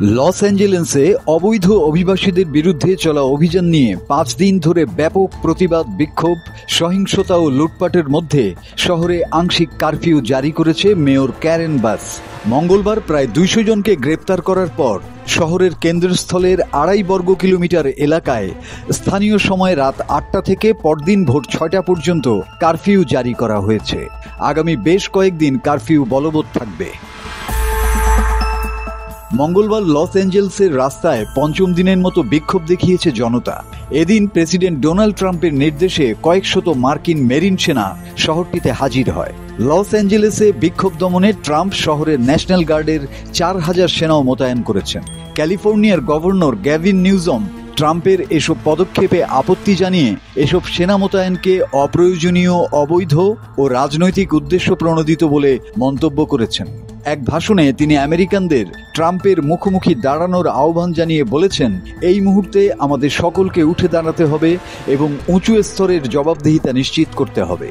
Loss অ্যাঞ্জেলেসে অবৈধ অভিবাসীদের বিরুদ্ধে চলা অভিযান নিয়ে 5 দিন ধরে ব্যাপক প্রতিবাদ, বিক্ষোভ, সহিংসতা ও লুটপাটের মধ্যে শহরে আংশিক কারফিউ জারি করেছে মেয়র ক্যারেন বাস। মঙ্গলবার প্রায় 200 জনকে গ্রেপ্তার করার পর শহরের কেন্দ্রস্থলের 2.5 বর্গ কিলোমিটার এলাকায় স্থানীয় সময় রাত 8টা থেকে পরদিন ভোর 6টা পর্যন্ত কারফিউ জারি করা হয়েছে। আগামী বেশ কয়েকদিন কারফিউ বলবৎ থাকবে। মঙ্গলবার লস অ্যাঞ্জেলেসের রাস্তায় পঞ্চম দিনের মতো বিক্ষোভ দেখিয়েছে জনতা। এদিন প্রেসিডেন্ট ডোনাল্ড ট্রাম্পের নির্দেশে কয়েকশত মার্কিন মেরিন সেনা শহরটিতে হাজির হয়। লস অ্যাঞ্জেলেসে বিক্ষোভ দমনে ট্রাম্প শহরের ন্যাশনাল গার্ডের 4000 সেনাও মোতায়েন করেছেন। ক্যালিফোর্নিয়ার গভর্নর গ্যাভিন নিউজম ট্রাম্পের এসব পদক্ষেপে আপত্তি জানিয়ে এসব সেনা মোতায়েনকে অপ্রয়োজনীয়, অবৈধ ও রাজনৈতিক উদ্দেশ্য প্রণোদিত বলে মন্তব্য করেছেন। এক ভাষণে তিনি আমেরিকানদের ট্রাম্পের মুখোমুখি দাঁড়ানোর আহ্বান জানিয়ে বলেছেন, এই মুহূর্তে আমাদের সকলকে উঠে দাঁড়াতে হবে এবং উঁচু স্তরের জবাবদিহিতা নিশ্চিত করতে হবে।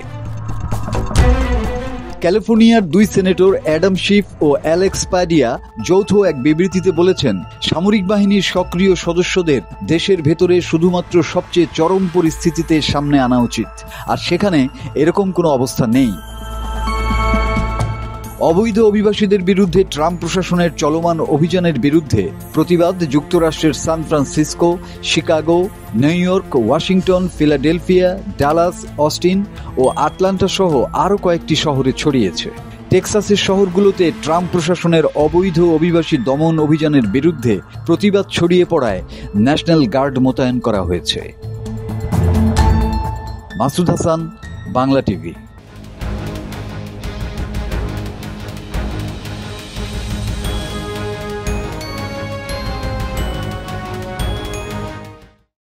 ক্যালিফোর্নিয়ার 2 সেনেটর অ্যাডাম শিফ ও অ্যালেক্স প্যাডিয়া যৌথ এক বিবৃতিতে বলেছেন, সামরিক বাহিনীর সক্রিয় সদস্যদের দেশের ভেতরে শুধুমাত্র সবচেয়ে চরম পরিস্থিতিতে সামনে আনা উচিত, আর সেখানে এরকম কোনো অবস্থা নেই। অবৈধ অভিবাসীদের বিরুদ্ধে ট্রাম্প প্রশাসনের চলমান অভিযানের বিরুদ্ধে প্রতিবাদ যুক্তরাষ্ট্রের San Francisco, Chicago, New York, Washington, Philadelphia, Dallas, Austin ও আটলান্টা সহ আরও কয়েকটি শহরে ছড়িয়েছে। টেক্সাসের শহরগুলোতে ট্রাম্প প্রশাসনের অবৈধ অভিবাসী দমন অভিযানের বিরুদ্ধে প্রতিবাদ ছড়িয়ে পড়ায় ন্যাশনাল গার্ড মোতায়েন করা হয়েছে। মাসুদ হাসান, বাংলা টিভি।